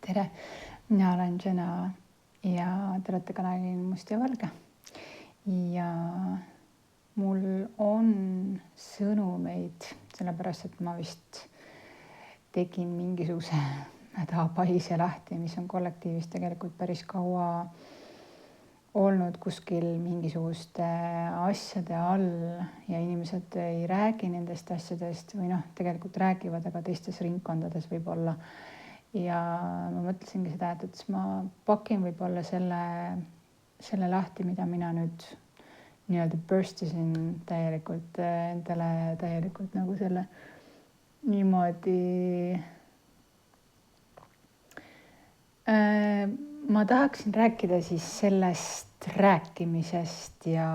tere, mina olen Jenna ja te olete kanalil Must ja Valge. Ja mul on sõnumeid, sellepärast et ma vist tegin mingisuguse hädapaise lahti, mis on kollektiivis tegelikult päris kaua olnud kuskil mingisuguste asjade all ja inimesed ei räägi nendest asjadest või tegelikult räägivad, aga teistes ringkondades võib-olla. Ja ma mõtlesingi seda, et siis ma pakin võib-olla selle lahti, mida mina nüüd nii-öelda burstisin täielikult endale täielikult nagu selle niimoodi. Ma tahaksin rääkida siis sellest rääkimisest ja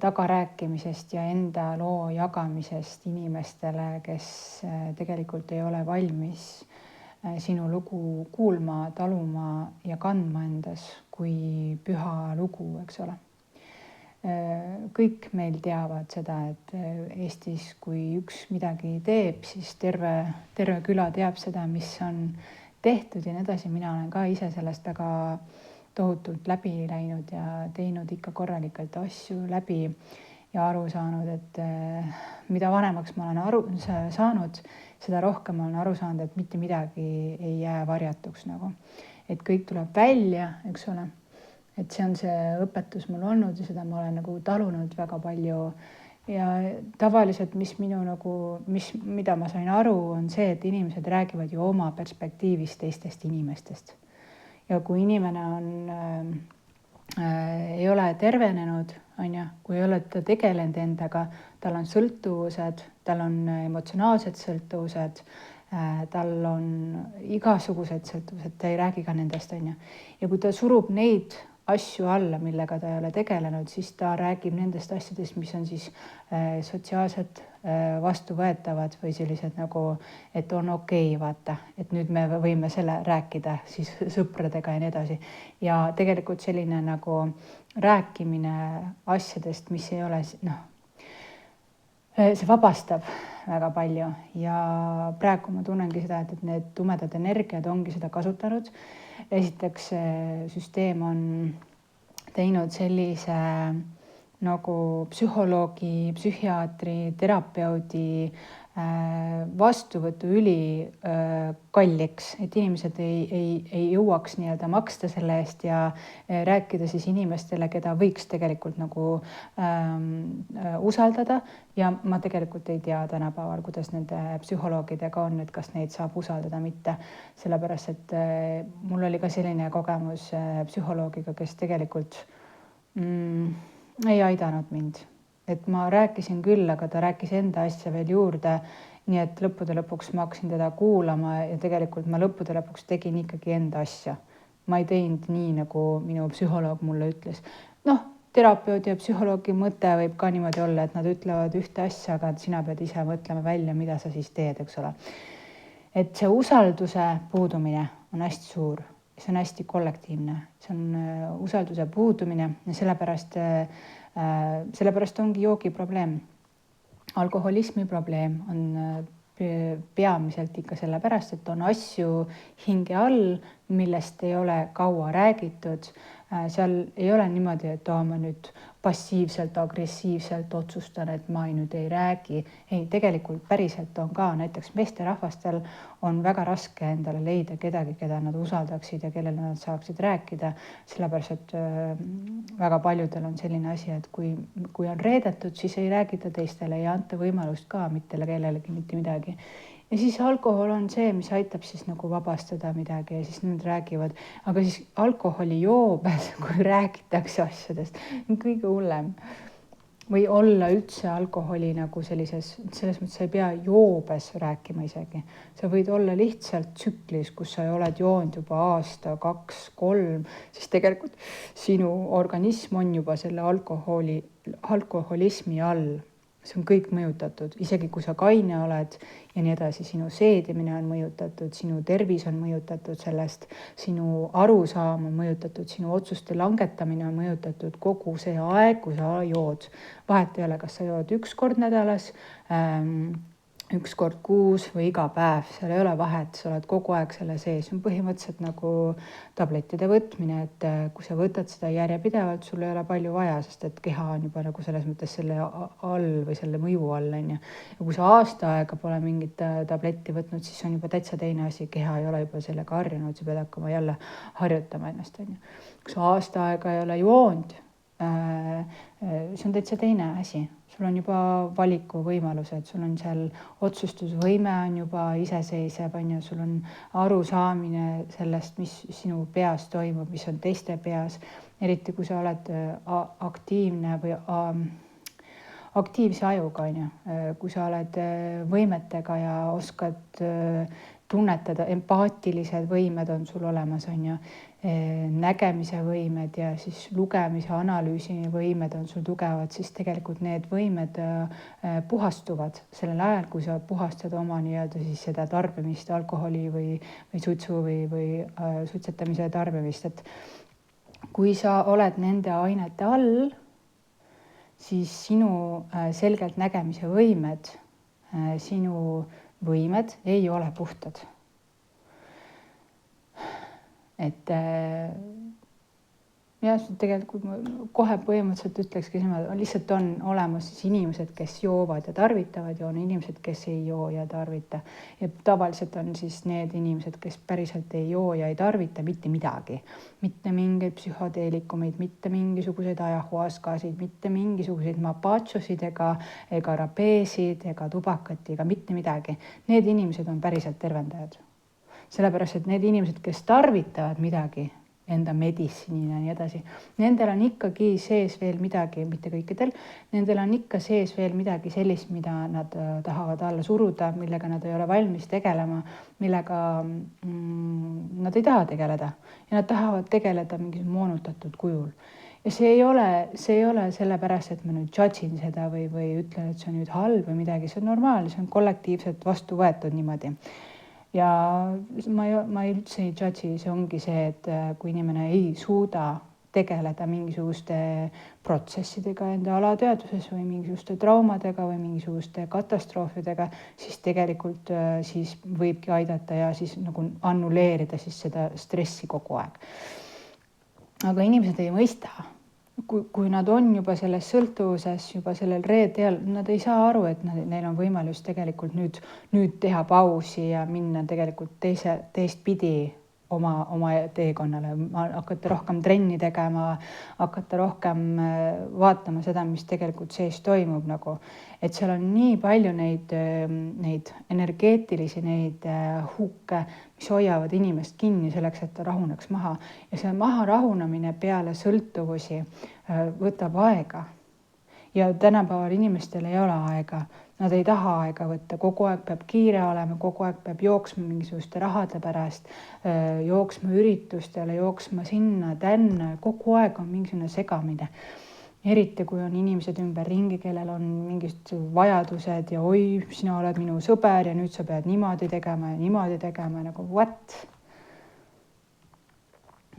tagarääkimisest ja enda loo jagamisest inimestele, kes tegelikult ei ole valmis sinu lugu kuulma, taluma ja kandma endas kui püha lugu, eks ole. Kõik meil teavad seda, et Eestis, kui üks midagi teeb, siis terve küla teab seda, mis on tehtud ja nii edasi. Mina olen ka ise sellest väga tohutult läbi läinud ja teinud ikka korralikult asju läbi ja aru saanud, et mida vanemaks ma olen aru saanud, seda rohkem ma olen aru saanud, et mitte midagi ei jää varjatuks nagu. Et kõik tuleb välja, eks ole. Et see on see õpetus mul olnud ja seda ma olen nagu talunud väga palju. Ja tavaliselt, mida ma sain aru, on see, et inimesed räägivad ju oma perspektiivist teistest inimestest. Ja kui inimene ei ole tervenenud, kui ei ole ta tegelenud endaga, tal on sõltuvused, tal on emotsionaalsed sõltuvused, tal on igasugused sõltuvused, ta ei räägi ka nendest. Ja kui ta surub neid asju alla, millega ta ei ole tegelenud, siis ta räägib nendest asjadest, mis on siis sotsiaalselt vastuvõetavad või sellised nagu, et on okei, vaata, et nüüd me võime selle rääkida siis sõpradega ja nii edasi. Ja tegelikult selline nagu rääkimine asjadest, mis ei ole, see vabastab väga palju ja praegu ma tunnengi seda, et need tumedad energiad ongi seda kasutanud. Esiteks süsteem on teinud sellise nagu psühholoogi, psühhiaatri, terapeudi vastuvõtu kalliks, et inimesed ei jõuaks nii-öelda maksta selle eest ja rääkida siis inimestele, keda võiks tegelikult nagu usaldada. Ja ma tegelikult ei tea tänapäeval, kuidas nende psühholoogidega on, et kas neid saab usaldada mitte. Sellepärast, et mul oli ka selline kogemus psühholoogiga, kes tegelikult ei aidanud mind. Et ma rääkisin küll, aga ta rääkis enda asja veel juurde, nii et lõppude lõpuks ma hakkasin teda kuulama ja tegelikult ma lõppude lõpuks tegin ikkagi enda asja. Ma ei teinud nii, nagu minu psühholoog mulle ütles. Terapeudi ja psühholoogi mõte võib ka niimoodi olla, et nad ütlevad ühte asja, aga sina pead ise mõtlema välja, mida sa siis teed, eks ole. Et see usalduse puudumine on hästi suur. See on hästi kollektiivne. See on usalduse puudumine ja sellepärast ongi joogi probleem. Alkoholismi probleem on peamiselt ikka sellepärast, et on asju hinge all, millest ei ole kaua räägitud. Seal ei ole niimoodi, et ma nüüd passiivselt, agressiivselt otsustan, et ma nüüd ei räägi. Ei, tegelikult päriselt on ka, näiteks meesterahvastel on väga raske endale leida kedagi, keda nad usaldaksid ja kellele nad saaksid rääkida. Sellepärast, et väga paljudel on selline asi, et kui on reedetud, siis ei räägita teistele ja anta võimalust ka mitte kellelegi mitte midagi. Ja siis alkohol on see, mis aitab siis nagu vabastada midagi ja siis nad räägivad. Aga siis alkoholi joobes, kui räägitakse asjadest, on kõige hullem. Või olla üldse alkoholi nagu selles mõttes sa ei pea joobes rääkima isegi. Sa võid olla lihtsalt tsüklis, kus sa oled joonud juba aasta, 2, 3, siis tegelikult sinu organism on juba selle alkoholismi all. See on kõik mõjutatud, isegi kui sa kaine oled ja nii edasi, sinu seedimine on mõjutatud, sinu tervis on mõjutatud sellest, sinu arusaam on mõjutatud, sinu otsuste langetamine on mõjutatud kogu see aeg, kui sa jood. Vahet ei ole, kas sa jood 1 kord nädalas, 1 kord kuus või iga päev, seal ei ole vahet, sa oled kogu aeg selle sees. See on põhimõtteliselt nagu tablettide võtmine, et kui sa võtad seda järjepidevalt, sul ei ole palju vaja, sest et keha on juba nagu selles mõttes selle all või selle mõju all, on ju. Ja kui sa aasta aega pole mingit tabletti võtnud, siis on juba täitsa teine asi, keha ei ole juba sellega harjunud, sa pead hakkama jälle harjutama ennast, on ju. Kui sa aasta aega ei ole joonud, see on täitsa teine asi. Sul on juba valikuvõimalused, sul on seal otsustusvõime on juba iseseisev, on ju, sul on arusaamine sellest, mis sinu peas toimub, mis on teiste peas, eriti kui sa oled aktiivne või aktiivse ajuga, on ju, kui sa oled võimetega ja oskad tunnetada, empaatilised võimed on sul olemas, on ju, nägemise võimed ja siis lugemise, analüüsi võimed on sul tugevad, siis tegelikult need võimed puhastuvad sellel ajal, kui sa puhastad oma nii-öelda siis seda tarbimist, alkoholi või suitsu või suitsetamise tarbimist, et kui sa oled nende ainete all, siis sinu selgelt nägemise võimed, sinu võimed ei ole puhtad. Et ja tegelikult ma kohe põhimõtteliselt ütlekski niimoodi, lihtsalt on olemas siis inimesed, kes joovad ja tarvitavad ja on inimesed, kes ei joo ja tarvita. Ja tavaliselt on siis need inimesed, kes päriselt ei joo ja ei tarvita mitte midagi. Mitte mingeid psühhodeelikumeid, mitte mingisuguseid ajahuaskasid, mitte mingisuguseid mapachosid ega rapeesid ega tubakat ega mitte midagi. Need inimesed on päriselt tervendajad. Sellepärast, et need inimesed, kes tarvitavad midagi, enda meditsiinina ja nii edasi, nendel on ikkagi sees veel midagi, mitte kõikidel, nendel on ikka sees veel midagi sellist, mida nad tahavad alla suruda, millega nad ei ole valmis tegelema, millega nad ei taha tegeleda ja nad tahavad tegeleda mingis moonutatud kujul. Ja see ei ole sellepärast, et ma nüüd judge'in seda või ütlen, et see on nüüd halb või midagi, see on normaalne, see on kollektiivselt vastu võetud niimoodi. Ja ma üldse ei judge'i, see ongi see, et kui inimene ei suuda tegeleda mingisuguste protsessidega enda alateadvuses või mingisuguste traumadega või mingisuguste katastroofidega, siis tegelikult siis võibki aidata ja siis nagu annuleerida siis seda stressi kogu aeg. Aga inimesed ei mõista. Kui nad on juba selles sõltuvuses, juba sellel reeteel, nad ei saa aru, et neil on võimalus tegelikult nüüd teha pausi ja minna tegelikult teistpidi oma teekonnale, hakata rohkem trenni tegema, hakata rohkem vaatama seda, mis tegelikult sees toimub nagu. Et seal on nii palju neid energeetilisi, neid hukke, mis hoiavad inimest kinni selleks, et ta rahuneks maha. Ja see maha rahunamine peale sõltuvusi võtab aega. Ja tänapäeval inimestel ei ole aega. Nad ei taha aega võtta, kogu aeg peab kiire olema, kogu aeg peab jooksma mingisuguste rahade pärast, jooksma üritustele, jooksma sinna, tänna, kogu aeg on mingisugune segamine. Eriti kui on inimesed ümber ringi, kellel on mingid vajadused ja oi, sina oled minu sõber ja nüüd sa pead niimoodi tegema nagu what?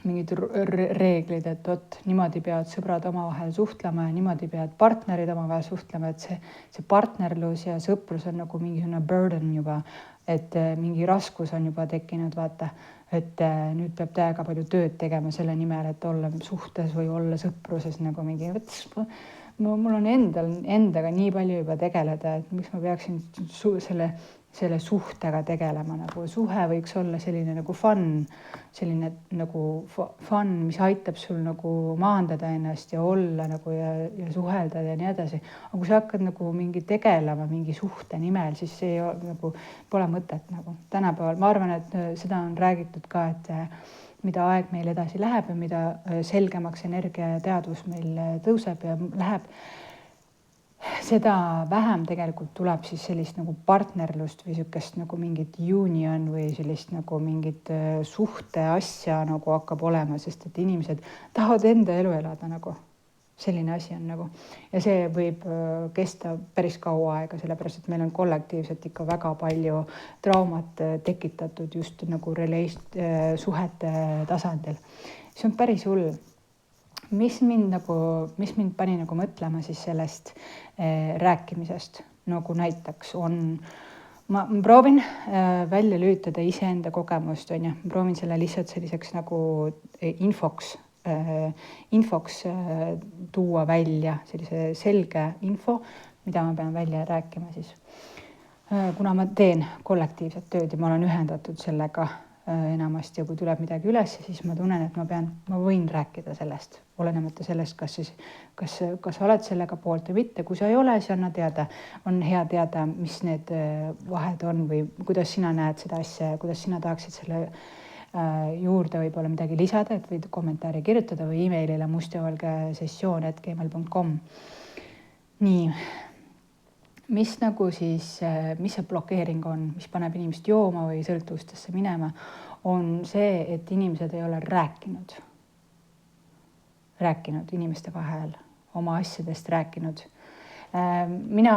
Mingid reeglid, et niimoodi peavad sõbrad omavahel suhtlema ja niimoodi peavad partnerid omavahel suhtlema, et see partnerlus ja sõprus on nagu mingisugune burden juba, et mingi raskus on juba tekkinud, vaata, et nüüd peab täiega palju tööd tegema selle nimel, et olla suhtes või olla sõpruses nagu mingi, mul on endaga nii palju juba tegeleda, et miks ma peaksin selle suhtega tegelema, nagu suhe võiks olla selline nagu fun, mis aitab sul nagu maandada ennast ja olla nagu ja suhelda ja nii edasi. Aga kui sa hakkad nagu tegelema mingi suhte nimel, siis see nagu pole mõtet nagu tänapäeval. Ma arvan, et seda on räägitud ka, et mida aeg meil edasi läheb ja mida selgemaks energia ja teadvus meil tõuseb ja läheb, seda vähem tegelikult tuleb siis sellist nagu partnerlust või niisugust nagu mingit union või sellist nagu mingit suhte asja nagu hakkab olema, sest et inimesed tahavad enda elu elada nagu. Selline asi on nagu. Ja see võib kesta päris kaua aega, sellepärast, et meil on kollektiivselt ikka väga palju traumat tekitatud just nagu suhete tasandil. See on päris hull. Mis mind pani nagu mõtlema siis sellest rääkimisest, nagu näiteks on ma proovin välja lülitada iseenda kogemust, on ju, ma proovin selle lihtsalt selliseks nagu infoks tuua välja sellise selge info, mida ma pean välja rääkima siis. Kuna ma teen kollektiivset tööd ja ma olen ühendatud sellega enamasti ja kui tuleb midagi üles, siis ma tunnen, et ma võin rääkida sellest, olenemata sellest, kas sa oled sellega poolt või mitte. Kui sa ei ole, siis anna teada. On hea teada, mis need vahed on või kuidas sina näed seda asja ja kuidas sina tahaksid selle juurde võib-olla midagi lisada, et võid kommentaari kirjutada või emailile mustjavalgesessioon@gmail.com. Nii, mis nagu siis, mis see blokeering on, mis paneb inimest jooma või sõltuvustesse minema, on see, et inimesed ei ole rääkinud inimeste vahel, oma asjadest rääkinud. Mina,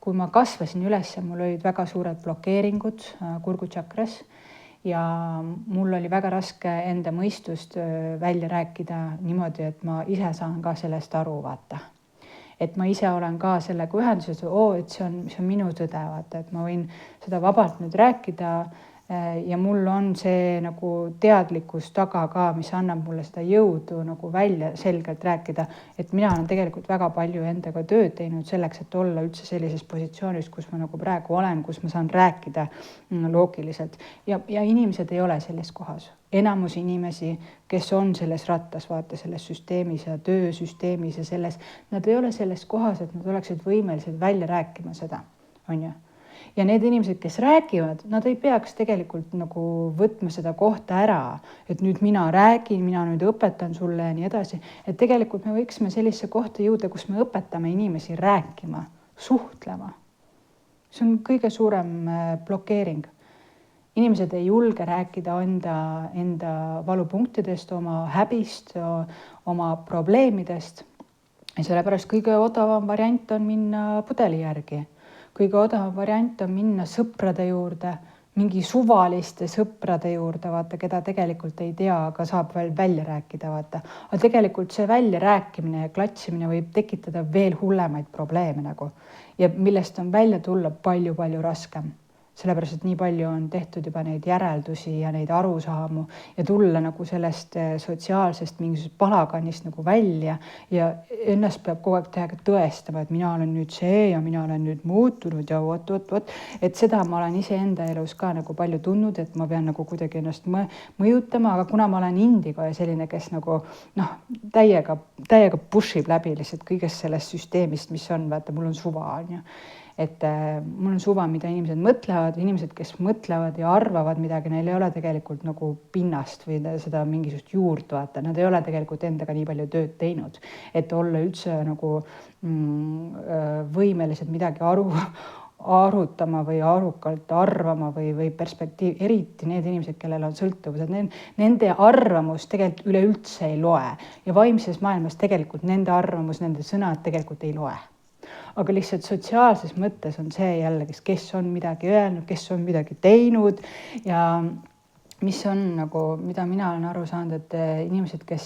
kui ma kasvasin üles, mul olid väga suured blokeeringud kurguchakras ja mul oli väga raske enda mõistust välja rääkida niimoodi, et ma ise saan ka sellest aru, vaata. Et ma ise olen ka sellega ühenduses, et see on minu tõde, vaata, et ma võin seda vabalt nüüd rääkida ja mul on see nagu teadlikkus taga ka, mis annab mulle seda jõudu nagu välja selgelt rääkida, et mina olen tegelikult väga palju endaga tööd teinud selleks, et olla üldse sellises positsioonis, kus ma nagu praegu olen, kus ma saan rääkida loogiliselt ja inimesed ei ole selles kohas. Enamus inimesi, kes on selles rattas, vaata selles süsteemis ja töösüsteemis ja selles, nad ei ole selles kohas, et nad oleksid võimelised välja rääkima seda, on ju. Ja need inimesed, kes räägivad, nad ei peaks tegelikult nagu võtma seda kohta ära, et nüüd mina räägin, mina nüüd õpetan sulle ja nii edasi. Et tegelikult me võiksime sellise kohta jõuda, kus me õpetame inimesi rääkima, suhtlema. See on kõige suurem blokeering. Inimesed ei julge rääkida enda valupunktidest, oma häbist, oma probleemidest. Ja sellepärast kõige odavam variant on minna pudeli järgi. Kõige odavam variant on minna sõprade juurde, mingi suvaliste sõprade juurde, vaata, keda tegelikult ei tea, aga saab veel välja rääkida, vaata. Aga tegelikult see välja rääkimine ja klatsimine võib tekitada veel hullemaid probleeme nagu. Ja millest on välja tulla palju-palju raskem. Sellepärast, et nii palju on tehtud juba neid järeldusi ja neid arusaamu ja tulla nagu sellest sotsiaalsest mingisugusest palaganist nagu välja ja ennast peab kogu aeg tõestama, et mina olen nüüd see ja mina olen nüüd muutunud ja vot. Et seda ma olen iseenda elus ka nagu palju tundnud, et ma pean nagu kuidagi ennast mõjutama, aga kuna ma olen indigo ja selline, kes nagu täiega pushib läbi lihtsalt kõigest sellest süsteemist, mis on, vaata, mul on suva, on ju. Et mul on suva, mida inimesed mõtlevad, inimesed, kes mõtlevad ja arvavad midagi, neil ei ole tegelikult nagu pinnast või seda mingisugust juurt, vaata. Nad ei ole tegelikult endaga nii palju tööd teinud, et olla üldse nagu võimelised midagi arutama või arukalt arvama või perspektiiv, eriti need inimesed, kellel on sõltuvused, nende arvamus tegelikult üleüldse ei loe ja vaimses maailmas tegelikult nende arvamus, nende sõnad tegelikult ei loe. Aga lihtsalt sotsiaalses mõttes on see jällegi, kes on midagi öelnud, kes on midagi teinud ja mis on nagu, mida mina olen aru saanud, et inimesed, kes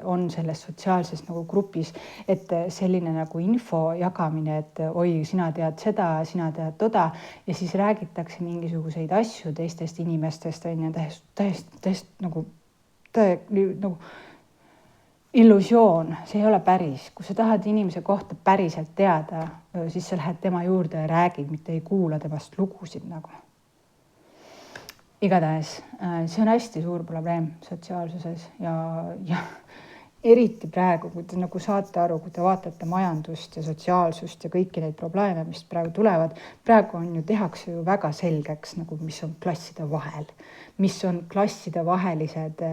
on selles sotsiaalses nagu grupis, et selline nagu info jagamine, et oi, sina tead seda, sina tead toda ja siis räägitakse mingisuguseid asju teistest inimestest, on ju, täiesti nagu illusioon, see ei ole päris. Kui sa tahad inimese kohta päriselt teada, siis sa lähed tema juurde ja räägid, mitte ei kuula temast lugusid nagu. Igatahes, see on hästi suur probleem sotsiaalsuses ja eriti praegu, kui te nagu saate aru, kui te vaatate majandust ja sotsiaalsust ja kõiki neid probleeme, mis praegu tulevad, praegu on ju tehakse ju väga selgeks, nagu mis on klasside vahel, mis on klasside vahelised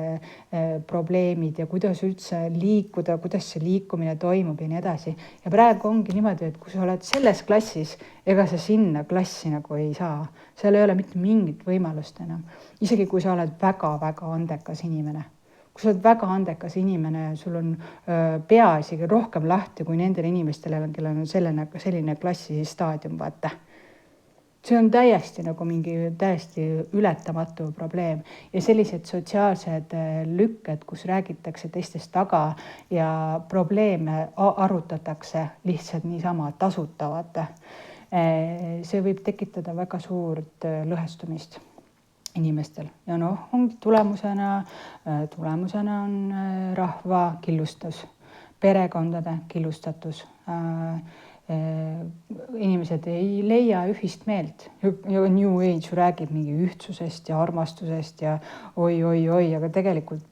probleemid ja kuidas üldse liikuda, kuidas see liikumine toimub ja nii edasi. Ja praegu ongi niimoodi, et kui sa oled selles klassis, ega sa sinna klassi nagu ei saa. Seal ei ole mitte mingit võimalust enam. Isegi kui sa oled väga-väga andekas inimene. Kui sa oled väga andekas inimene, sul on pea isegi rohkem lahti kui nendel inimestele, kellel on selline klassi staadium, vaata. See on täiesti nagu mingi täiesti ületamatu probleem ja sellised sotsiaalsed lükked, kus räägitakse teistest taga ja probleeme arutatakse lihtsalt niisama tasutavate. see võib tekitada väga suurt lõhestumist inimestel ja ongi tulemusena on rahva killustus, perekondade killustatus. Inimesed ei leia ühist meelt. New Age räägib mingi ühtsusest ja armastusest ja oi, aga tegelikult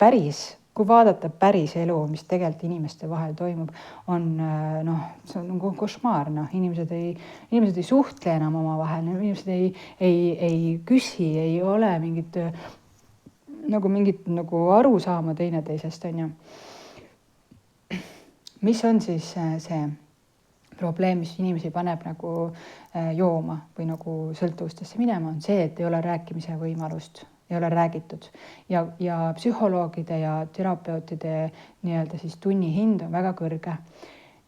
kui vaadata päris elu, mis tegelikult inimeste vahel toimub, see on nagu košmaar. Inimesed ei suhtle enam omavahel, inimesed ei küsi, ei ole mingit arusaama teineteisest, on ju. Mis on siis see probleem, mis inimesi paneb jooma või sõltuvustesse minema, on see, et ei ole rääkimise võimalust, ei ole räägitud ja psühholoogide ja terapeutide nii-öelda siis tunnihind on väga kõrge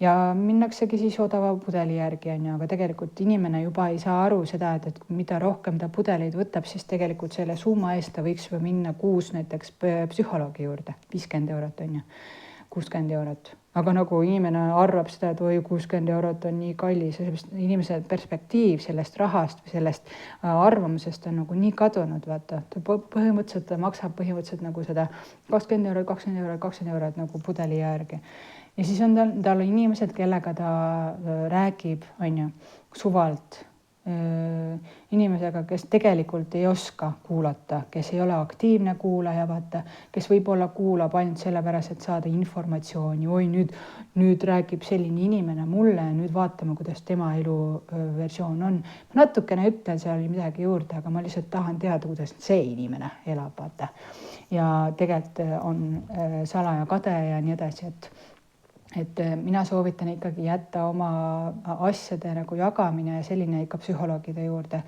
ja minnaksegi siis odava pudeli järgi, on ju, aga tegelikult inimene juba ei saa aru seda, et mida rohkem ta pudeleid võtab, siis tegelikult selle summa eest ta võiks minna kuus näiteks psühholoogi juurde, 50 eurot, on ju, 60 eurot. Aga inimene arvab seda, et 60 eurot on nii kallis, inimese perspektiiv sellest rahast või sellest arvamusest on nii kadunud, vaata. Ta maksab seda 20 eurot pudeli järgi. Ja siis on tal inimesed, kellega ta räägib, on ju, suvalt. Inimesega, kes tegelikult ei oska kuulata, kes ei ole aktiivne kuulaja, vaata, kes võib-olla kuulab ainult sellepärast, et saada informatsiooni. Oi, nüüd räägib selline inimene mulle, nüüd vaatame, kuidas tema elu versioon on. Ma natukene ütlen seal midagi juurde, aga ma lihtsalt tahan teada, kuidas see inimene elab, vaata. Ja tegelikult on salaja kade ja nii edasi, et mina soovitan ikkagi jätta oma asjade jagamine ja selline ikka psühholoogide juurde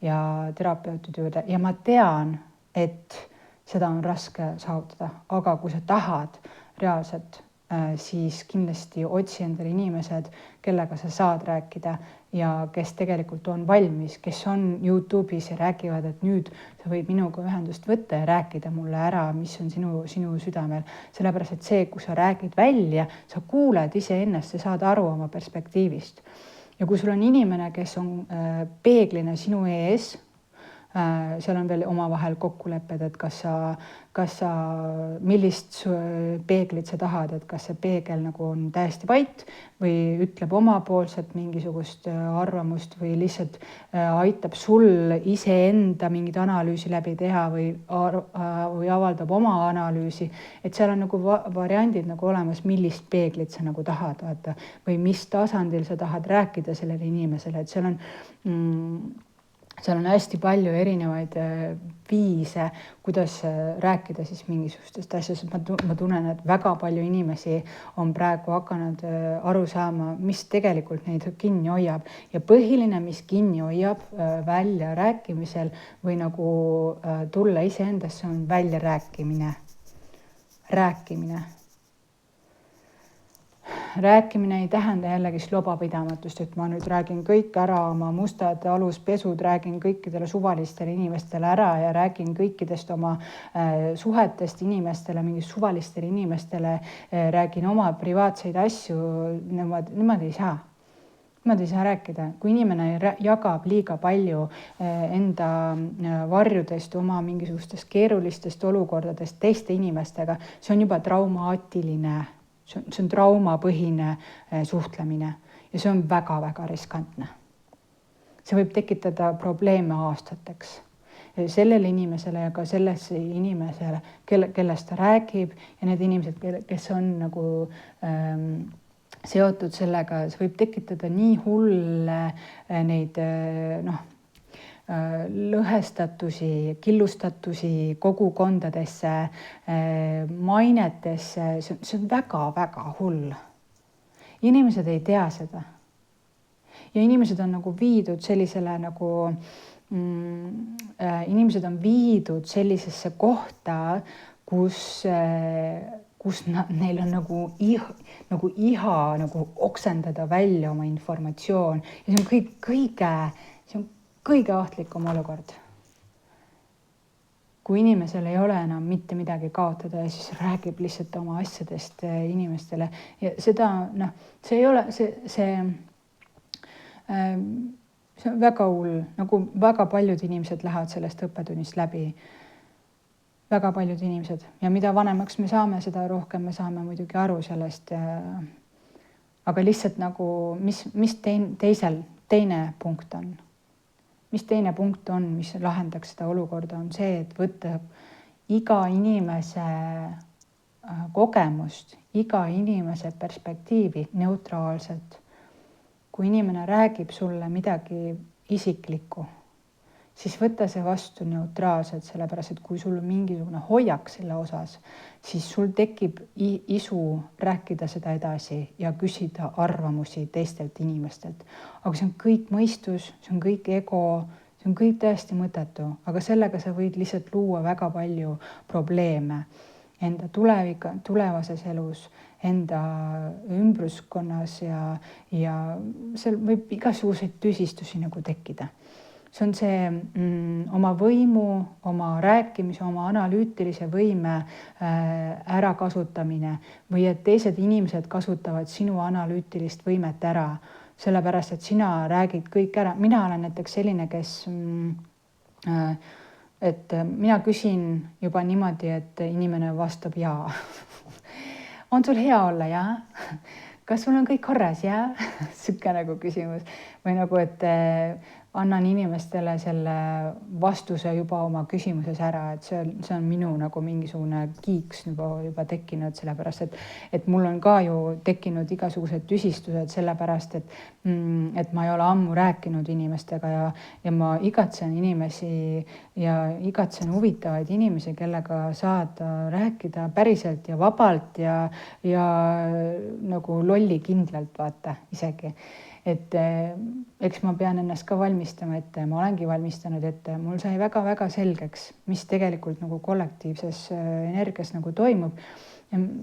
ja terapeutide juurde. Ja ma tean, et seda on raske saavutada, aga kui sa tahad reaalselt, siis kindlasti otsi endale inimesed, kellega sa saad rääkida ja kes tegelikult on valmis, kes on YouTube'is ja räägivad, et nüüd sa võid minuga ühendust võtta ja rääkida mulle ära, mis on sinu südamel. Sellepärast, et see, kui sa räägid välja, sa kuuled iseennast ja saad aru oma perspektiivist. Ja kui sul on inimene, kes on peeglina sinu ees, seal on veel omavahel kokkulepped, et kas sa millist peeglit sa tahad, et kas see peegel on täiesti vait või ütleb omapoolselt mingisugust arvamust või lihtsalt aitab sul iseenda mingit analüüsi läbi teha või avaldab oma analüüsi, et seal on variandid olemas, millist peeglit sa tahad, vaata, või mis tasandil sa tahad rääkida sellele inimesele, et seal on hästi palju erinevaid viise, kuidas rääkida siis mingisugustest asjast. Ma tunnen, et väga palju inimesi on praegu hakanud aru saama, mis tegelikult neid kinni hoiab. Ja põhiline, mis kinni hoiab välja rääkimisel või tulla iseendasse, on välja rääkimine. Rääkimine ei tähenda jällegi lobapidamatust, et ma nüüd räägin kõik ära, oma mustad aluspesud, räägin kõikidele suvalistele inimestele ära ja räägin kõikidest oma suhetest inimestele, mingist suvalistele inimestele, räägin oma privaatseid asju, niimoodi ei saa. Niimoodi ei saa rääkida. Kui inimene jagab liiga palju enda varjudest, oma mingisugustest keerulistest olukordadest teiste inimestega, see on juba traumaatiline. See on traumapõhine suhtlemine ja see on väga-väga riskantne. See võib tekitada probleeme aastateks sellele inimesele ja ka sellesse inimesele, kellest ta räägib ja need inimesed, kes on seotud sellega, see võib tekitada nii hulle neid lõhestatusi, killustatusi kogukondadesse, mainetesse, see on väga-väga hull. Inimesed ei tea seda. Ja inimesed on viidud sellisele inimesed on viidud sellisesse kohta, kus neil on iha oksendada välja oma informatsioon ja see on kõige ohtlikum olukord. Kui inimesel ei ole enam mitte midagi kaotada ja siis räägib lihtsalt oma asjadest inimestele ja seda, see ei ole, see on väga hull, nagu väga paljud inimesed lähevad sellest õppetunnist läbi. Väga paljud inimesed ja mida vanemaks me saame, seda rohkem me saame muidugi aru sellest. Aga lihtsalt nagu, mis teine punkt on? Mis teine punkt on, mis lahendaks seda olukorda, on see, et võtta iga inimese kogemust, iga inimese perspektiivi neutraalselt. Kui inimene räägib sulle midagi isiklikku, siis võtta see vastu neutraalselt, sellepärast et kui sul on mingisugune hoiak selle osas, siis sul tekib isu rääkida seda edasi ja küsida arvamusi teistelt inimestelt. Aga see on kõik mõistus, see on kõik ego, see on kõik täiesti mõttetu, aga sellega sa võid lihtsalt luua väga palju probleeme enda tulevases elus, enda ümbruskonnas ja seal võib igasuguseid tüsistusi nagu tekkida. See on see oma võimu, oma rääkimise, oma analüütilise võime ärakasutamine või et teised inimesed kasutavad sinu analüütilist võimet ära, sellepärast et sina räägid kõik ära. Mina olen näiteks selline, kes et mina küsin juba niimoodi, et inimene vastab jaa. On sul hea olla, jaa? Kas sul on kõik korras, jaa? Siuke nagu küsimus või nagu, et annan inimestele selle vastuse juba oma küsimuses ära, et see on minu nagu mingisugune kiiks juba tekkinud, sellepärast et mul on ka ju tekkinud igasugused tüsistused sellepärast, et ma ei ole ammu rääkinud inimestega ja ma igatsen inimesi ja igatsen huvitavaid inimesi, kellega saad rääkida päriselt ja vabalt ja nagu lollikindlalt vaata isegi. Et eks ma pean ennast ka valmistama ette, ma olengi valmistanud ette, mul sai väga-väga selgeks, mis tegelikult nagu kollektiivses energias nagu toimub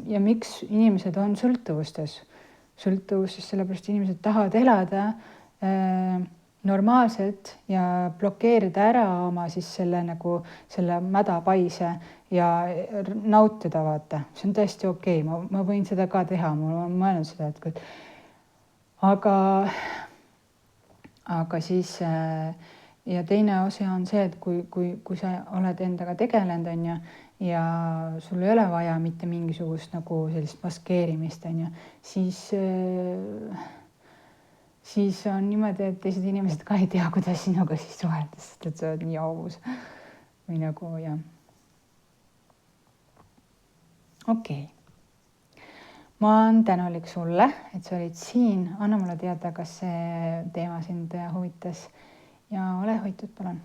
ja miks inimesed on sõltuvustes. Sõltuvustes sellepärast inimesed tahavad elada normaalselt ja blokeerida ära oma siis selle mädapaise ja nautida vaata. See on täiesti okei, ma võin seda ka teha, ma olen mõelnud seda, et aga siis ja teine osa on see, et kui sa oled endaga tegelenud on ja sul ei ole vaja mitte mingisugust nagu sellist maskeerimist on siis on niimoodi, et teised inimesed ka ei tea, kuidas sinuga siis suhelda, sest et sa oled nii aus või nagu jah. Okei. Ma olen tänulik sulle, et sa olid siin. Anna mulle teada, kas see teema sind huvitas ja ole hoitud, palun.